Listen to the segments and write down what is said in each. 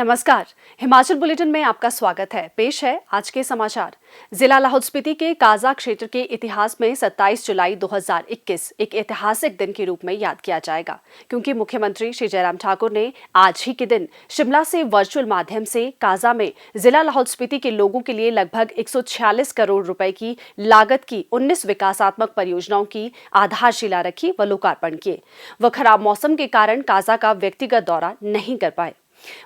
नमस्कार। हिमाचल बुलेटिन में आपका स्वागत है। पेश है आज के समाचार। जिला लाहौल स्पीति के काजा क्षेत्र के इतिहास में 27 जुलाई 2021 एक ऐतिहासिक दिन के रूप में याद किया जाएगा, क्योंकि मुख्यमंत्री श्री जयराम ठाकुर ने आज ही के दिन शिमला से वर्चुअल माध्यम से काजा में जिला लाहौल स्पीति के लोगों के लिए लगभग 146 करोड़ रुपए की लागत की 19 विकासात्मक परियोजनाओं की आधारशिला रखी व लोकार्पण किए। वह खराब मौसम के कारण काजा का व्यक्तिगत दौरा नहीं कर पाए।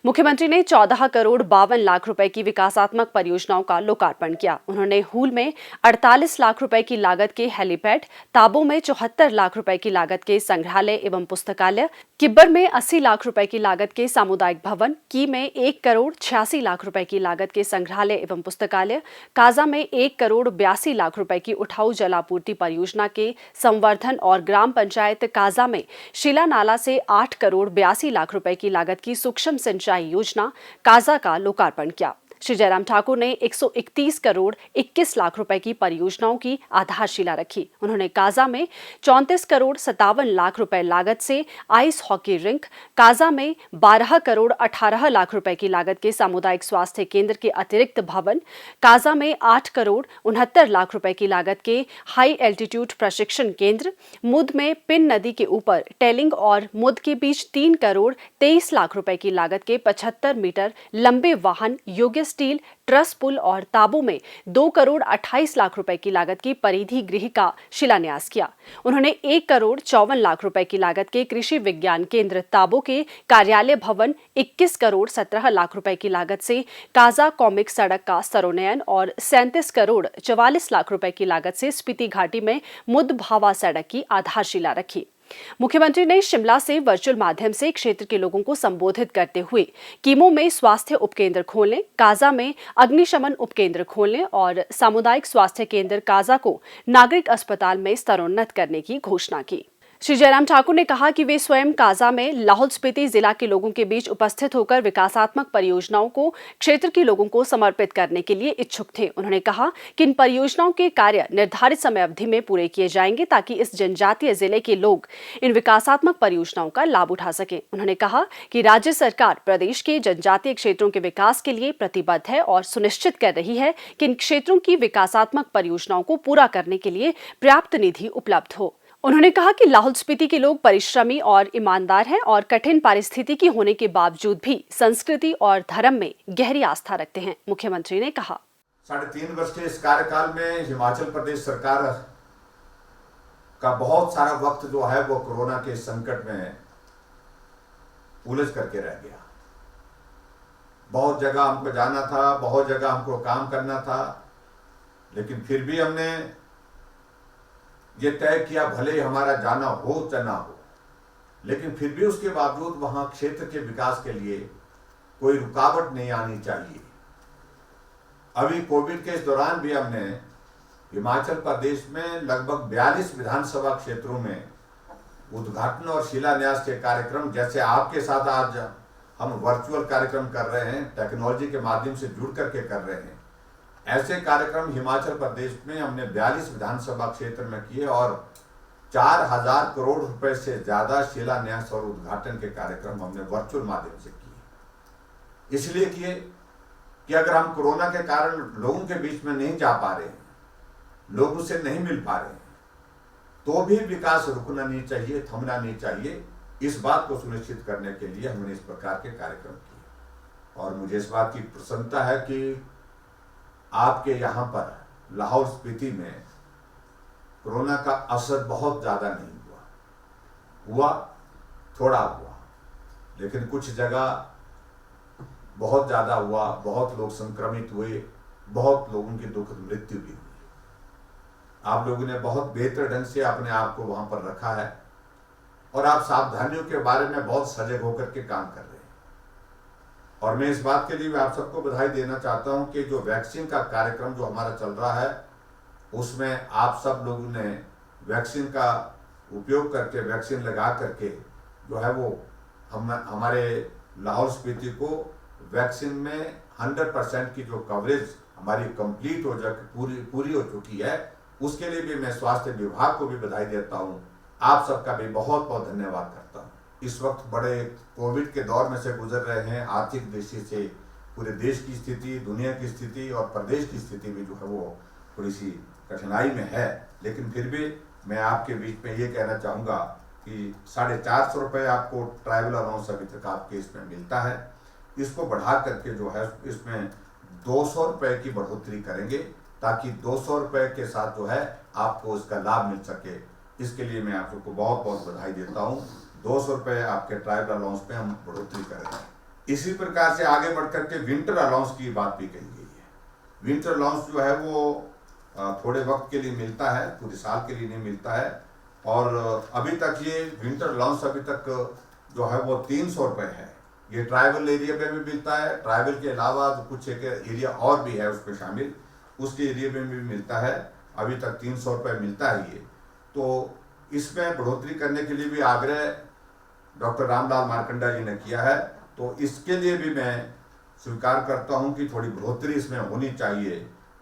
मुख्यमंत्री ने 14 करोड़ 52 लाख रुपए की विकासात्मक परियोजनाओं का लोकार्पण किया। उन्होंने हूल में 48 लाख रुपए की लागत के हेलीपैड, ताबो में 74 लाख रुपए की लागत के संग्रहालय एवं पुस्तकालय, किब्बर में 80 लाख रुपए की लागत के सामुदायिक भवन, की में 1 करोड़ 86 लाख रुपए की लागत के संग्रहालय एवं पुस्तकालय, काजा में 1 करोड़ 82 लाख रुपए की उठाऊ जलापूर्ति परियोजना के संवर्धन और ग्राम पंचायत काजा में शिला नाला से 8 करोड़ 82 लाख रुपए की लागत की सूक्ष्म सिंचाई योजना काजा का लोकार्पण किया। श्री जयराम ठाकुर ने 131 करोड़ 21 लाख रुपए की परियोजनाओं की आधारशिला रखी। उन्होंने काजा में 34 करोड़ 57 लाख रुपए लागत से आइस हॉकी रिंक, काजा में 12 करोड़ 18 लाख रुपए की लागत के सामुदायिक स्वास्थ्य केंद्र के अतिरिक्त भवन, काजा में 8 करोड़ 69 लाख रुपए की लागत के हाई एल्टीट्यूड प्रशिक्षण केंद्र, मुद में पिन नदी के ऊपर टेलिंग और मुद के बीच 3 करोड़ 23 लाख रुपए की लागत के 75 मीटर लंबे वाहन योग्य स्टील ट्रस पुल और ताबो में 2 करोड़ 28 लाख रुपए की लागत की परिधि गृह का शिलान्यास किया। उन्होंने 1 करोड़ 54 लाख रुपए की लागत के कृषि विज्ञान केंद्र ताबो के कार्यालय भवन, 21 करोड़ 17 लाख रुपए की लागत से काजा कॉमिक सड़क का स्तरोन्नयन और 37 करोड़ 44 लाख रुपए की लागत से स्पीति घाटी में मुद भावा सड़क की आधारशिला रखी। मुख्यमंत्री ने शिमला से वर्चुअल माध्यम से क्षेत्र के लोगों को संबोधित करते हुए कीमो में स्वास्थ्य उपकेंद्र खोलने, काजा में अग्निशमन उपकेंद्र खोलने और सामुदायिक स्वास्थ्य केंद्र काजा को नागरिक अस्पताल में स्तरोन्नत करने की घोषणा की। श्री जयराम ठाकुर ने कहा कि वे स्वयं काजा में लाहौल स्पीति जिला के लोगों के बीच उपस्थित होकर विकासात्मक परियोजनाओं को क्षेत्र के लोगों को समर्पित करने के लिए इच्छुक थे। उन्होंने कहा कि इन परियोजनाओं के कार्य निर्धारित समय अवधि में पूरे किए जाएंगे ताकि इस जनजातीय जिले के लोग इन विकासात्मक परियोजनाओं का लाभ उठा सकें। उन्होंने कहा कि राज्य सरकार प्रदेश के जनजातीय क्षेत्रों के विकास के लिए प्रतिबद्ध है और सुनिश्चित कर रही है कि इन क्षेत्रों की विकासात्मक परियोजनाओं को पूरा करने के लिए पर्याप्त निधि उपलब्ध हो। उन्होंने कहा कि लाहौल स्पीति के लोग परिश्रमी और ईमानदार हैं और कठिन पारिस्थितिकी होने के बावजूद भी संस्कृति और धर्म में गहरी आस्था रखते हैं। मुख्यमंत्री ने कहा, 3.5 वर्ष के इस कार्यकाल में हिमाचल प्रदेश सरकार का बहुत सारा वक्त जो है वो कोरोना के संकट में उलझ करके रह गया। बहुत जगह हमको जाना था, बहुत जगह हमको काम करना था, लेकिन फिर भी हमने ये तय किया, भले ही हमारा जाना हो चाहे ना हो, लेकिन फिर भी उसके बावजूद वहां क्षेत्र के विकास के लिए कोई रुकावट नहीं आनी चाहिए। अभी कोविड के इस दौरान भी हमने हिमाचल प्रदेश में लगभग 42 विधानसभा क्षेत्रों में उद्घाटन और शिलान्यास के कार्यक्रम, जैसे आपके साथ आज हम वर्चुअल कार्यक्रम कर रहे हैं, टेक्नोलॉजी के माध्यम से जुड़ करके कर रहे हैं, ऐसे कार्यक्रम हिमाचल प्रदेश में हमने 42 विधानसभा क्षेत्र में किए और 4000 करोड़ रुपए से ज्यादा शिलान्यास और उद्घाटन के कार्यक्रम हमने वर्चुअल माध्यम से किए। इसलिए किए कि अगर हम कोरोना के कारण लोगों के बीच में नहीं जा पा रहे हैं, लोगों से नहीं मिल पा रहे हैं, तो भी विकास रुकना नहीं चाहिए, थमना नहीं चाहिए। इस बात को सुनिश्चित करने के लिए हमने इस प्रकार के कार्यक्रम किए और मुझे इस बात की प्रसन्नता है कि आपके यहाँ पर लाहौल स्पीति में कोरोना का असर बहुत ज्यादा नहीं हुआ, थोड़ा हुआ, लेकिन कुछ जगह बहुत ज्यादा हुआ, बहुत लोग संक्रमित हुए, बहुत लोगों की दुखद मृत्यु भी हुई। आप लोगों ने बहुत बेहतर ढंग से अपने आप को वहां पर रखा है और आप सावधानियों के बारे में बहुत सजग होकर के काम कर रहे हैं। और मैं इस बात के लिए मैं आप सबको बधाई देना चाहता हूं कि जो वैक्सीन का कार्यक्रम जो हमारा चल रहा है, उसमें आप सब लोगों ने वैक्सीन का उपयोग करके, वैक्सीन लगा करके जो है वो हमारे लाहौल स्पीति को वैक्सीन में 100% की जो कवरेज हमारी कंप्लीट हो जाकर पूरी हो चुकी है, उसके लिए भी मैं स्वास्थ्य विभाग को भी बधाई देता हूं। आप सबका भी बहुत बहुत धन्यवाद करता हूं। इस वक्त बड़े कोविड के दौर में से गुजर रहे हैं। आर्थिक दृष्टि से पूरे देश की स्थिति, दुनिया की स्थिति और प्रदेश की स्थिति भी जो है वो थोड़ी सी कठिनाई में है, लेकिन फिर भी मैं आपके बीच में ये कहना चाहूँगा कि 450 रुपये आपको ट्रैवल अलाउंस अभी तक आपके इसमें मिलता है। इसको बढ़ा करके जो है इसमें 200 रुपये की बढ़ोतरी करेंगे, ताकि 200 रुपये के साथ जो है आपको इसका लाभ मिल सके। इसके लिए मैं आप सबको बहुत बहुत बधाई देता हूँ। 200 रुपये आपके ट्रैवल अलाउंस पे हम बढ़ोतरी करेंगे। इसी प्रकार से आगे बढ़ करके विंटर अलाउंस की बात भी कही गई है। विंटर अलाउंस जो है वो थोड़े वक्त के लिए मिलता है, पूरे साल के लिए नहीं मिलता है। और अभी तक ये विंटर अलाउंस अभी तक जो है वो 300 रुपये है। ये ट्राइबल एरिया में भी मिलता है। ट्राइबल के अलावा कुछ एक एरिया और भी है उसमें शामिल, उसके एरिया में भी मिलता है। अभी तक 300 रुपये मिलता है ये। तो इसमें बढ़ोतरी करने के लिए भी आग्रह डॉक्टर रामलाल मार्कंडा जी ने किया है। तो इसके लिए भी मैं स्वीकार करता हूं कि थोड़ी बढ़ोतरी इसमें होनी चाहिए।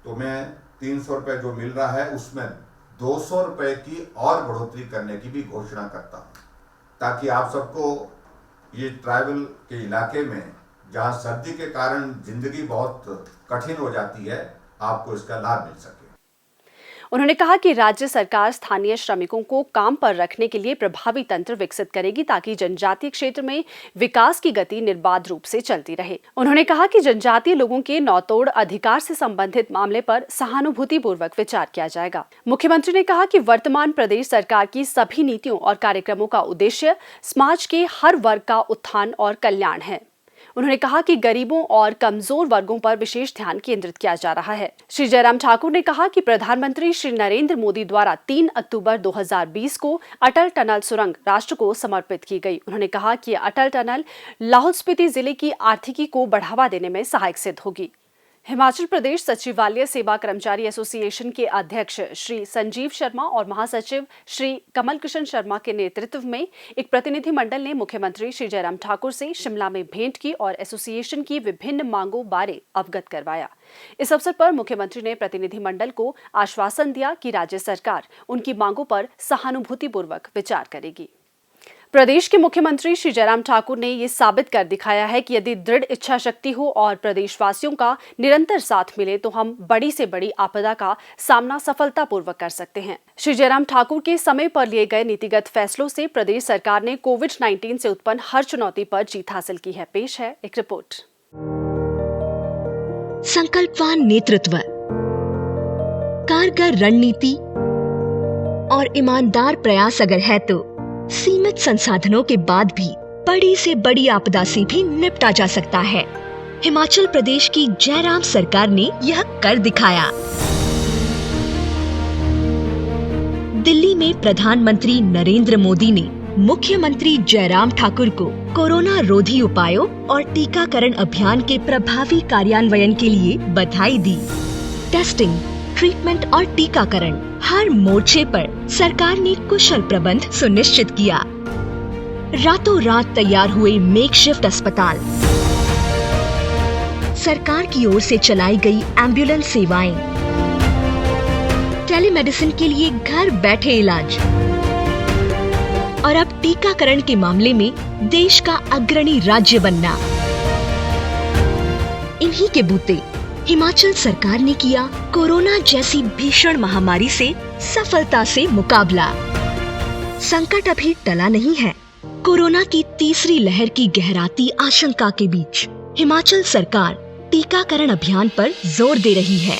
तो मैं 300 रुपये जो मिल रहा है उसमें 200 रुपये की और बढ़ोतरी करने की भी घोषणा करता हूं, ताकि आप सबको ये ट्राइबल के इलाके में जहां सर्दी के कारण जिंदगी बहुत कठिन हो जाती है, आपको इसका लाभ मिल सके। उन्होंने कहा कि राज्य सरकार स्थानीय श्रमिकों को काम पर रखने के लिए प्रभावी तंत्र विकसित करेगी, ताकि जनजातीय क्षेत्र में विकास की गति निर्बाध रूप से चलती रहे। उन्होंने कहा कि जनजातीय लोगों के नौतोड़ अधिकार से संबंधित मामले पर सहानुभूतिपूर्वक विचार किया जाएगा। मुख्यमंत्री ने कहा कि वर्तमान प्रदेश सरकार की सभी नीतियों और कार्यक्रमों का उद्देश्य समाज के हर वर्ग का उत्थान और कल्याण है। उन्होंने कहा कि गरीबों और कमजोर वर्गों पर विशेष ध्यान केंद्रित किया जा रहा है। श्री जयराम ठाकुर ने कहा कि प्रधानमंत्री श्री नरेंद्र मोदी द्वारा 3 अक्टूबर 2020 को अटल टनल सुरंग राष्ट्र को समर्पित की गई। उन्होंने कहा कि अटल टनल लाहौल स्पीति जिले की आर्थिकी को बढ़ावा देने में सहायक सिद्ध होगी। हिमाचल प्रदेश सचिवालय सेवा कर्मचारी एसोसिएशन के अध्यक्ष श्री संजीव शर्मा और महासचिव श्री कमल कृष्ण शर्मा के नेतृत्व में एक प्रतिनिधिमंडल ने मुख्यमंत्री श्री जयराम ठाकुर से शिमला में भेंट की और एसोसिएशन की विभिन्न मांगों बारे अवगत करवाया। इस अवसर पर मुख्यमंत्री ने प्रतिनिधिमंडल को आश्वासन दिया कि राज्य सरकार उनकी मांगों पर सहानुभूतिपूर्वक विचार करेगी। प्रदेश के मुख्यमंत्री श्री जयराम ठाकुर ने ये साबित कर दिखाया है कि यदि दृढ़ इच्छा शक्ति हो और प्रदेशवासियों का निरंतर साथ मिले तो हम बड़ी से बड़ी आपदा का सामना सफलतापूर्वक कर सकते हैं। श्री जयराम ठाकुर के समय पर लिए गए नीतिगत फैसलों से प्रदेश सरकार ने कोविड-19 से उत्पन्न हर चुनौती पर जीत हासिल की है। पेश है एक रिपोर्ट। संकल्पवान नेतृत्व, कारगर रणनीति और ईमानदार प्रयास अगर है तो सीमित संसाधनों के बाद भी बड़ी से बड़ी आपदा से भी निपटा जा सकता है। हिमाचल प्रदेश की जयराम सरकार ने यह कर दिखाया। दिल्ली में प्रधानमंत्री नरेंद्र मोदी ने मुख्यमंत्री जयराम ठाकुर को कोरोना रोधी उपायों और टीकाकरण अभियान के प्रभावी कार्यान्वयन के लिए बधाई दी। टेस्टिंग, ट्रीटमेंट और टीकाकरण हर मोर्चे पर सरकार ने कुशल प्रबंध सुनिश्चित किया। रातों रात तैयार हुए मेकशिफ्ट अस्पताल, सरकार की ओर से चलाई गई एम्बुलेंस सेवाएं, टेलीमेडिसिन के लिए घर बैठे इलाज और अब टीकाकरण के मामले में देश का अग्रणी राज्य बनना। इन्हीं के बूते हिमाचल सरकार ने किया कोरोना जैसी भीषण महामारी से सफलता से मुकाबला। संकट अभी टला नहीं है। कोरोना की तीसरी लहर की गहराती आशंका के बीच हिमाचल सरकार टीकाकरण अभियान पर जोर दे रही है।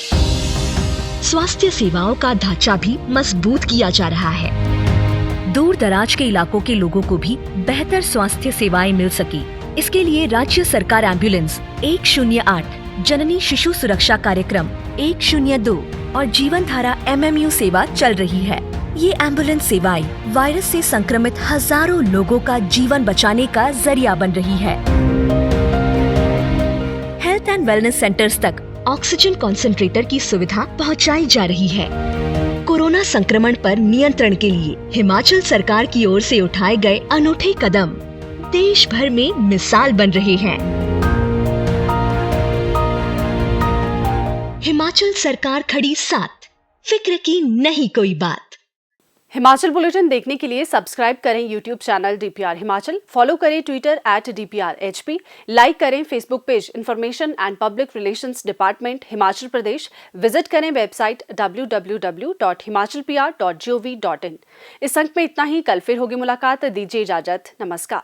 स्वास्थ्य सेवाओं का ढांचा भी मजबूत किया जा रहा है। दूर दराज के इलाकों के लोगों को भी बेहतर स्वास्थ्य सेवाएं मिल सके, इसके लिए राज्य सरकार एम्बुलेंस 108, जननी शिशु सुरक्षा कार्यक्रम 102 और जीवन धारा MMU सेवा चल रही है। ये एम्बुलेंस सेवाएं वायरस से संक्रमित हजारों लोगों का जीवन बचाने का जरिया बन रही है। हेल्थ एंड वेलनेस सेंटर्स तक ऑक्सीजन कॉन्सेंट्रेटर की सुविधा पहुंचाई जा रही है। कोरोना संक्रमण पर नियंत्रण के लिए हिमाचल सरकार की ओर से उठाए गए अनूठे कदम देश भर में मिसाल बन रहे हैं। हिमाचल सरकार खड़ी साथ, फिक्र की नहीं कोई बात। हिमाचल बुलेटिन देखने के लिए सब्सक्राइब करें YouTube channel DPR Himachal, follow करें ट्विटर @DPRHP, लाइक करें Facebook page information and public relations department Himachal Pradesh, visit करें वेबसाइट www.himachalpr.gov.in। इस अंक में इतना ही। कल फिर होगी मुलाकात, दीजिए इजाजत। नमस्कार।